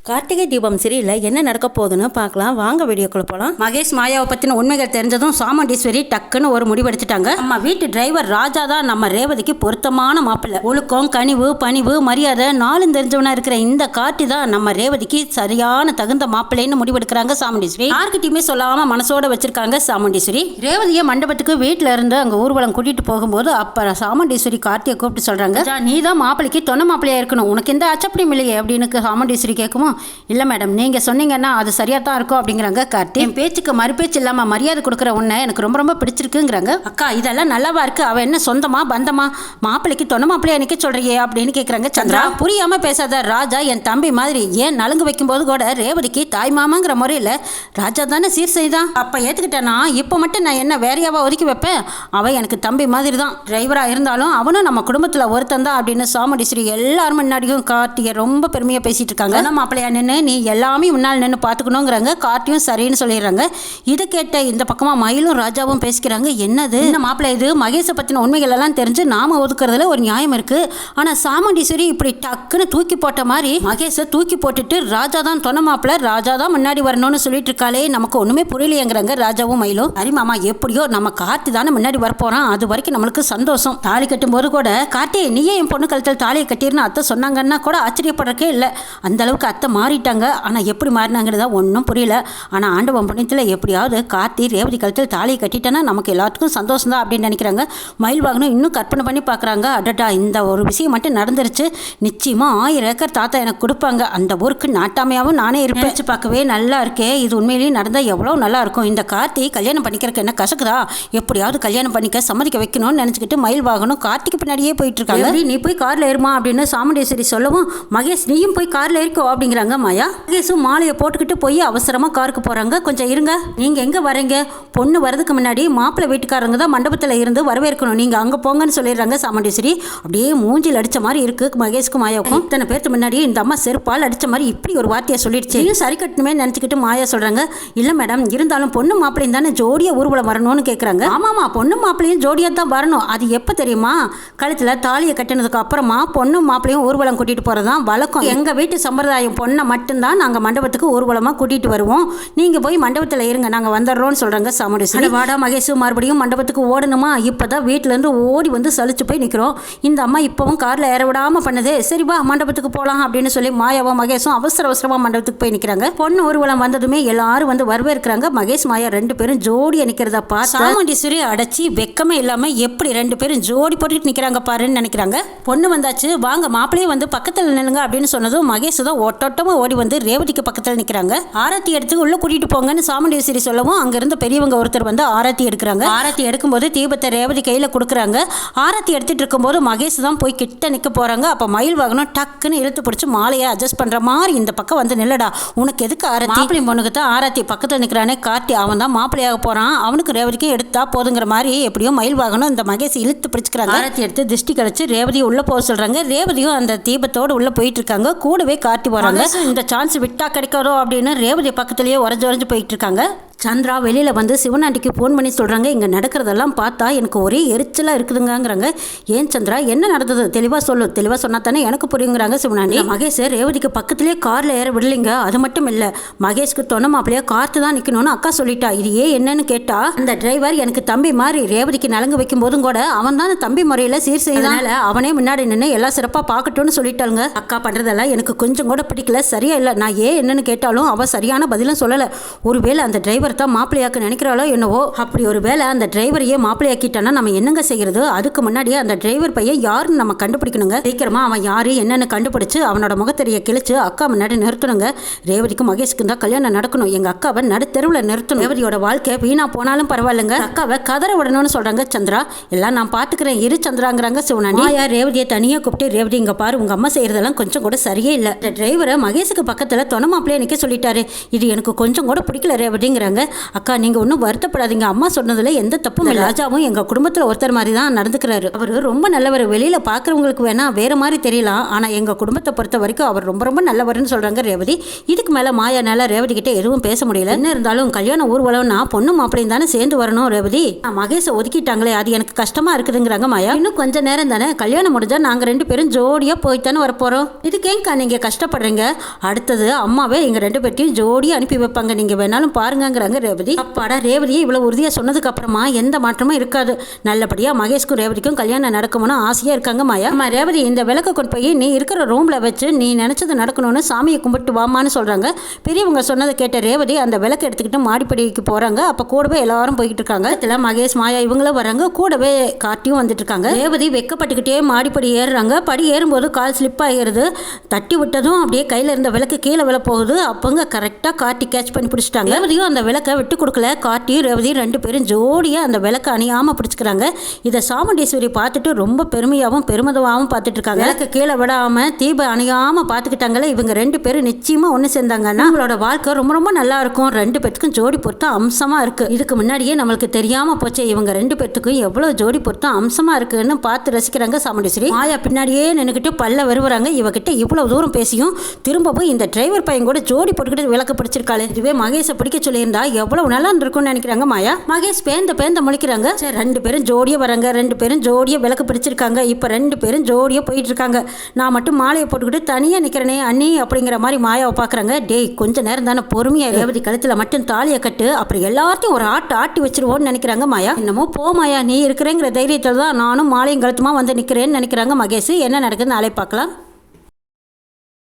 கார்த்திகை தீபம் சீரியலில் என்ன நடக்க போகுதுன்னு பார்க்கலாம் வாங்க வீடியோக்குள்ள போகலாம். மகேஷ் மாயாவை பற்றின உண்மைகள் தெரிஞ்சதும் சாமுண்டீஸ்வரி டக்குன்னு ஒரு முடிவெடுத்துட்டாங்க. நம்ம வீட்டு டிரைவர் ராஜா தான் நம்ம ரேவதிக்கு பொருத்தமான மாப்பிள்ளை. ஒழுக்கம், கனிவு, பணிவு, மரியாதை நாளும் தெரிஞ்சவனா இருக்கிற இந்த கார்த்தி தான் நம்ம ரேவதிக்கு சரியான தகுந்த மாப்பிள்ளைன்னு முடிவெடுக்கிறாங்க சாமுண்டீஸ்வரி. யார்கிட்டயுமே சொல்லாம மனசோட வச்சிருக்காங்க சாமுண்டீஸ்வரி. ரேவதியை மண்டபத்துக்கு வீட்டில இருந்து அங்க ஊர்வலம் கூட்டிட்டு போகும்போது அப்ப சாமுண்டீஸ்வரி கார்த்தியை கூப்பிட்டு சொல்றாங்க, நீ தான் மாப்பிள்ளைக்கு தொன்ன மாப்பிள்ளையா இருக்கணும், உனக்கு எந்த அச்சப்படியும் இல்லையே அப்படின்னு சாமுண்டீஸ்வரி கேட்கும். இல்லை மேடம், நீங்கள் சொன்னீங்கன்னா அது சரியாக தான் இருக்கும் அப்படிங்கிறாங்க கார்த்தி. என் பேச்சுக்கு மறுபேச்சு இல்லாமல் மரியாதை கொடுக்குற உன்னை எனக்கு ரொம்ப ரொம்ப பிடிச்சிருக்குங்கிறாங்க. அக்கா இதெல்லாம் நல்லாவா இருக்கு, அவள் என்ன சொந்தமா பந்தமா, மாப்பிள்ளைக்கு தொன்ன மாப்பிள்ளையா நிற்க சொல்றியே அப்படின்னு கேட்குறாங்க சந்திரா. புரியாமல் பேசாத ராஜா என் தம்பி மாதிரி, ஏன் நலுங்கு வைக்கும்போது கூட ரேவதிக்கு தாய் மாமாங்கிற முறையில் ராஜா தானே சீர் செய்தான். அப்போ ஏற்றுக்கிட்டேன்னா இப்போ மட்டும் நான் என்ன வேறையாவா ஒதுக்கி வைப்பேன், அவன் எனக்கு தம்பி மாதிரி தான், டிரைவராக இருந்தாலும் அவனும் நம்ம குடும்பத்தில் ஒருத்தன் தான் அப்படின்னு சாமுண்டீஸ்வரி எல்லாரும் முன்னாடியும் கார்த்தியை ரொம்ப பெருமையாக பேசிட்டு இருக்காங்க. மாப்பிள்ளையா நின்று நீ எல்லாமே முன்னால் நின்று பார்த்துக்கணுங்கிறாங்க. கார்த்தியும் சரின்னு சொல்லிடுறாங்க. இதை கேட்ட இந்த பக்கமாக மயிலும் ராஜாவும் பேசிக்கிறாங்க. என்னது இந்த மாப்பிள்ளை, இது மகேஷை பற்றின உண்மைகள் எல்லாம் தெரிஞ்சு நாம ஒதுக்குறதுல ஒரு நியாயம் இருக்கு. ஆனால் சாமுண்டீஸ்வரி இப்படி டக்குன்னு தூக்கி போட்ட மாதிரி மகேஷை தூக்கி போட்டுட்டு ராஜா தான் தொன்ன மாப்பிள்ளை, ராஜா தான் முன்னாடி வரணும்னு சொல்லிட்டு இருக்காளே, நமக்கு ஒன்றுமே புரியலையேங்கிறாங்க ராஜாவும் மயிலும். சரி மாமா, எப்படியோ நம்ம கார்த்தி தானே முன்னாடி வரப்போறான், அது வரைக்கும் நம்மளுக்கு சந்தோஷம். தாலி கட்டும் போது கூட கார்த்தி நீயே என் பொண்ணு கழுத்தில் தாலியை கட்டிருன்னு அத்தை சொன்னாங்கன்னா கூட ஆச்சரியப்படுறக்கே இல்லை. அந்த அளவுக்கு அத்தை மாறிட்டாங்க. ஆனால் எப்படி மாறினாங்கிறதா ஒன்றும் புரியல. ஆனால் ஆண்டவன் புண்ணியத்தில் எப்படியாவது கார்த்தி ரேவதி கழுத்தில் தாலியை கட்டிட்டேன்னா நமக்கு எல்லாத்துக்கும் சந்தோஷம் தான் அப்படின்னு நினைக்கிறாங்க. மயில் வாகனம் இன்னும் கற்பனை பண்ணி பார்க்குறாங்க. அடடா, இந்த ஒரு விஷயம் மட்டும் நடந்துருச்சு, நிச்சயமாக 1000 ஏக்கர் தாத்தா எனக்கு கொடுப்பாங்க, அந்த ஊருக்கு நாட்டாமையாகவும் நானே இருப்பேன். பார்க்கவே நல்லா இருக்கே, இது உண்மையிலேயே நடந்தால் எவ்வளோ நல்லா இருக்கும். இந்த கார்த்தி கல்யாணம் பண்ணிக்கிறதுக்கு என்ன கசக்குதா, எப்படியாவது கல்யாணம் பண்ணிக்க சம்மதிக்க வைக்கணும்னு நினச்சிக்கிட்டு மயில் வாகனம் கார்த்திக்கு பின்னாடியே போயிட்டு இருக்காங்க. நீ போய் காரில் ஏறுமா அப்படின்னு சாமுண்டீஸ்வரி சொல்லவும், மகேஷ் நீயும் போய் காரில் இருக்கோ அப்படிங்கிறாங்க மாயா. மகேஷும் மாலையை போட்டுக்கிட்டு போய் அவசரமாக காருக்கு போகிறாங்க. கொஞ்சம் இருங்க, நீங்கள் எங்கே வரீங்க, பொண்ணு வரதுக்கு முன்னாடி மாப்பிள்ளை வீட்டுக்காரங்க தான் மண்டபத்தில் இருந்து வரவேற்கணும், நீங்கள் அங்கே போங்கன்னு சொல்லிடுறாங்க சாமுண்டீஸ்வரி. அப்படியே மூஞ்சில் அடித்த மாதிரி இருக்குது மகேஷ்க்கும் மாயாவுக்கும். இத்தனை பேருக்கு முன்னாடி இந்த அம்மா செருப்பால் அடித்த மாதிரி இப்படி ஒரு வார்த்தையை சொல்லிடுச்சு. சரி கட்டணுமே நினச்சிக்கிட்டு மாயா சொல்கிறாங்க, இல்லை மேடம், இருந்தாலும் பொண்ணு மாப்பிள்ளையும் தானே ஜோடியாக ஊர்வலம் வரணும்னு கேட்குறாங்க. ஆமாம்மா, பொண்ணு மாப்பிள்ளையும் ஜோடியாக தான் வரணும். அது எப்போ தெரியுமா, கழுத்தில் தாலியை கட்டினதுக்கு அப்புறமா பொண்ணு மாப்பிள்ளையும் ஊர்வலம் கூட்டிகிட்டு போகிறது தான் வழக்கம். எங்கள் வீட்டு சம்பிரதாயம், பொண்ணை மட்டும்தான் நாங்கள் மண்டபத்துக்கு ஊர்வலமாக கூட்டிகிட்டு வருவோம், நீங்கள் போய் மண்டபத்தில் இருங்க, நாங்கள் வந்துடுறோம்னு சொல்கிறாங்க சாமுண்டீஸ்வரி. வாடா மகேஷ், மறுபடியும் மண்டபத்துக்கு ஓடணுமா, இப்போ தான் வீட்டிலேருந்து ஓடி வந்து சலிச்சு போய் நிற்கிறோம், இந்த அம்மா இப்போவும் காரில் ஏற விடாமல் பண்ணுது, சரி வா மண்டபத்துக்கு போகலாம் அப்படின்னு சொல்லி மாயாவும் மகேஷும் அவசரமாக மண்டபத்துக்கு போய் நிற்கிறாங்க. பொண்ணு ஊர்வலம் வந்ததுமே எல்லாரும் வந்து வரவேற்கிறாங்க. மகேஷ் மாயா 2 பேரும் ஜோடியாக நிற்கிறதா பார்த்து சாமுண்டீஸ்வரி அடைச்சி வெக்கமே இல்லாமல் எப்படி 2 பேரும் ஜோடி போட்டுட்டு நிற்கிறாங்க பாருன்னு நினைக்கிறாங்க. பொண்ணு வந்தாச்சு, வாங்க மாப்பிள்ளையே வந்து பக்கத்தில் நில்லுங்க அப்படின்னு சொன்னதும் மகேஷ் தான் ஓட்டோட்டமாக ஓடி வந்து ரேவதிக்கு பக்கத்தில் நிற்கிறாங்க. ஆரத்தி எடுத்து உள்ள கூட்டிட்டு போங்கன்னு சாமுண்டீஸ்வரி சொல்லவும் அங்கிருந்து பெரியவங்க ஒருத்தர் வந்து ஆரத்தி எடுக்கிறாங்க. ஆரத்தி எடுக்கும்போது தீபத்தை ரேவதி கையில கொடுக்குறாங்க. ஆரத்தி எடுத்துட்டு இருக்கும்போது மகேஷ் தான் போய் கிட்ட நிற்க போறாங்க. அப்ப மயில் வாகனம் டக்குன்னு இழுத்து பிடிச்சி மாலையை அட்ஜஸ்ட் பண்ற மாதிரி, இந்த பக்கம் வந்து நில்லடா, உனக்கு எதுக்கு ஆரத்தி, மாப்பிள்ளை பொண்ணுக்கு தான் ஆரத்தி, பக்கத்தில் நிற்கிறானே கார்த்தி, அவன் தான் மாப்பிள்ளையாக போறான், அவனுக்கு ரேவதிக்கும் எடுத்தா போதுங்கிற மாதிரி எப்படியோ மயில் வாகனம் இந்த மகேஷ் இழுத்து பிடிச்சிக்கிறாங்க. ஆரத்தி எடுத்து திருஷ்டி கழிச்சு ரேவதியை உள்ள போக சொல்றாங்க. ரேவதியும் அந்த தீபத்தோடு உள்ள போயிட்டு இருக்காங்க. கூடவே கார்த்தி வராங்க. இந்த சான்ஸ் விட்டா கிடைக்காதோ அப்படின்னு ரேவதி பக்கத்திலேயே உறைஞ்சு போயிட்டு இருக்காங்க. சந்திரா வெளியில் வந்து சிவனாண்டிக்கு ஃபோன் பண்ணி சொல்கிறாங்க, இங்கே நடக்கிறதெல்லாம் பார்த்தா எனக்கு ஒரே எரிச்சலாக இருக்குதுங்கிறாங்க. ஏன் சந்திரா, என்ன நடந்தது, தெளிவாக சொல்லு, தெளிவாக சொன்னால் தானே எனக்கு புரியுங்கிறாங்க சிவனாண்டி. மகேஷ் ரேவதிக்கு பக்கத்துலேயே காரில் ஏற விடலைங்க, அது மட்டும் இல்லை மகேஷ்க்கு தொன்ன மாப்பிள்ளையா கார்த்து தான் நிற்கணும்னு அக்கா சொல்லிட்டா. இது ஏன் என்னன்னு கேட்டால், அந்த டிரைவர் எனக்கு தம்பி மாதிரி, ரேவதிக்கு நலங்கு வைக்கும் போதும் கூட அவன் தான் தம்பி முறையில் சீர் செய்தனால அவனே முன்னாடி நின்று எல்லாம் சிறப்பாக பார்க்கட்டும்னு சொல்லிட்டாங்க. அக்கா பண்ணுறதெல்லாம் எனக்கு கொஞ்சம் கூட பிடிக்கல, சரியா இல்லை. நான் ஏன் என்னன்னு கேட்டாலும் அவள் சரியான பதிலும் சொல்லலை. ஒருவேளை அந்த டிரைவர் தான் மாப்பிள்ளையாக்க நினைக்கிறாளோ என்னவோ. அப்படி ஒரு வேளை அந்த டிரைவரையே மாப்பிள்ளையாக்கிட்டானா நம்ம என்னங்க செய்யறது? அதுக்கு முன்னாடியே அந்த டிரைவர் பையன் யாருன்னு நம்ம கண்டுபிடிக்கணுங்க. சீக்கிரமா அவன் யாரு என்னன்னு கண்டுபிடிச்சு அவனோட முகத்தெரிய கிழிச்சு அக்கா முன்னாடி நிறுத்தணுங்க. ரேவதிக்கும் மகேஷ்க்கும் தான் கல்யாணம் நடக்கணும். எங்க அக்காவை நடுத்தெருவில் நிறுத்தணும். ரேவதியோட வாழ்க்கை வீணா போனாலும் பரவாயில்லைங்க, அக்காவை கதற விடணும்னு சொல்றாங்க சந்திரா. எல்லாம் நான் பாத்துக்கிறேன் இரு சந்திராங்கிறாங்க சிவனாண்டி. மாயா ரேவதியை தனியா கூப்பிட்டு, ரேவதி இங்க பாரு, உங்க அம்மா செய்யறதெல்லாம் கொஞ்சம் கூட சரியே இல்லை. இந்த டிரைவரை மகேஷுக்கு பக்கத்துல தொண மாப்பிள்ளைய நிக்க சொல்லிட்டாரு, இது எனக்கு கொஞ்சம் கூட பிடிக்கல ரேவதிங்கிறாங்க. சொல்கிறாங்க. அக்கா நீங்கள் ஒன்றும் வருத்தப்படாதீங்க, அம்மா சொன்னதில் எந்த தப்பும் இல்லை. ராஜாவும் எங்கள் குடும்பத்தில் ஒருத்தர் மாதிரி தான் நடந்துக்கிறாரு. அவர் ரொம்ப நல்லவர். வெளியில் பார்க்குறவங்களுக்கு வேணா வேறு மாதிரி தெரியலாம், ஆனால் எங்கள் குடும்பத்தை பொறுத்த வரைக்கும் அவர் ரொம்ப ரொம்ப நல்லவர்னு சொல்கிறாங்க ரேவதி. இதுக்கு மேலே மாயானால ரேவதி கிட்ட எதுவும் பேச முடியல. என்ன இருந்தாலும் கல்யாண ஊர்வலம்னா பொண்ணு மாப்பிளையும் தானே சேர்ந்து வரணும் ரேவதி. மகேஷை ஒதுக்கிட்டாங்களே, அது எனக்கு கஷ்டமாக இருக்குதுங்கிறாங்க மாயா. இன்னும் கொஞ்ச நேரம் தானே, கல்யாணம் முடிஞ்சால் நாங்கள் 2 பேரும் ஜோடியாக போய்த்தானே வரப்போகிறோம். இதுக்கேங்கக்கா நீங்கள் கஷ்டப்படுறீங்க? அடுத்தது அம்மாவே எங்கள் 2 பேர்த்தையும் ஜோடியாக அனுப்பி வைப்பாங்க, நீங்கள் வேணாலும் பாருங்கிறாங்க ரேவதி. அப்பாடா, ரேவதியை இவ்வளோ உறுதியாக சொன்னதுக்கு அப்புறமா எந்த மாற்றமும் இருக்காது. நல்லபடியாக மகேஷ்க்கும் ரேவதிக்கும் கல்யாணம் நடக்கும்னு ஆசையாக இருக்காங்க மாயா. அம்மா ரேவதி, இந்த விளக்கை கொண்டு போய் நீ இருக்கிற ரூமில் வச்சு நீ நினச்சது நடக்கணும்னு சாமியை கும்பிட்டு வாமான்னு சொல்கிறாங்க. பெரியவங்க சொன்னதை கேட்ட ரேவதி அந்த விளக்கை எடுத்துக்கிட்டு மாடிப்படிக்கு போகிறாங்க. அப்போ கூடவே எல்லாரும் போய்கிட்டு இருக்காங்க. இதில் மகேஷ் மாயா இவங்களும் வராங்க, கூடவே காட்டியும் வந்துட்டு இருக்காங்க. ரேவதி வெக்கப்பட்டுக்கிட்டே மாடிப்படி ஏறுறாங்க. படி ஏறும்போது கால் ஸ்லிப் ஆகிறது. தட்டி விட்டதும் அப்படியே கையில் இருந்த விளக்கு கீழே விழ போகுது. அப்போங்க கரெக்டாக காட்டி கேட்ச் பண்ணி பிடிச்சிட்டாங்க. ரேவதியும் அந்த விளக்கை விட்டு கொடுக்கல. காட்டியும் ரேவதியும் 2 பேரும் ஜோடியாக அந்த விளக்கை அணியாமல் பிடிச்சிக்கிறாங்க. இதை சாமுண்டீஸ்வரி பார்த்துட்டு ரொம்ப பெருமையாகவும் பெருமிதமாகவும் பார்த்துட்டு இருக்காங்க. விளக்கு கீழே விடாமல் தீபம் அணியாமல் பார்த்துக்கிட்டாங்களே. இவங்க 2 பேரும் நிச்சயமாக ஒன்று சேர்ந்தாங்கன்னா அவங்களோட வாழ்க்கை ரொம்ப ரொம்ப நல்லா இருக்கும். 2 பேத்துக்கும் ஜோடி பொருத்தம் அம்சமாக இருக்கு. இதுக்கு முன்னாடியே நம்மளுக்கு தெரியாமல் போச்சு இவங்க 2 பேத்துக்கும் எவ்வளோ ஜோடி பொருத்தம் அம்சமாக இருக்குன்னு பார்த்து ரசிக்கிறாங்க சாமுண்டீஸ்வரி. மாயா பின்னாடியே நின்றுக்கிட்டு பல்ல வருவாங்க. இவகிட்ட இவ்வளவு தூரம் பேசியும் திரும்பவும் இந்த டிரைவர் பையன் கூட ஜோடி போட்டுக்கிட்டு விளக்கு பிடிச்சிருக்காளே, இதுவே மகேஷை பிடிக்க சொல்லியிருந்தா எவ்வளவு நல்லா இருக்கும்னு நினைக்கிறாங்க மாயா. மகேஷ் பேந்த முழிக்கிறாங்க. சரி, 2 பேரும் ஜோடியா வராங்க, 2 பேரும் ஜோடியா விளக்கு பிடிச்சிருக்காங்க. இப்போ 2 பேரும் ஜோடியா போயிட்டு இருக்காங்க. நான் மட்டும் மாலையை போட்டுக்கிட்டு தனியாக நிற்கிறனே அண்ணி அப்படிங்கிற மாதிரி மாயாவை பார்க்குறாங்க. டேய், கொஞ்ச நேரம் தானே, பொறுமையா ரேவதி கழுத்தில் மட்டும் தாலியை கட்டு, அப்புறம் எல்லாத்தையும் ஒரு ஆட்டி வச்சிருவோன்னு நினைக்கிறாங்க மாயா. என்னமோ போ மாயா, நீ இருக்கிறேங்கிற தைரியத்தில் தான் நானும் மாலையும் கழுத்துமா வந்து நிற்கிறேன்னு நினைக்கிறாங்க மகேஷ். என்ன நடக்குதுன்னு நாளை பார்க்கலாம்.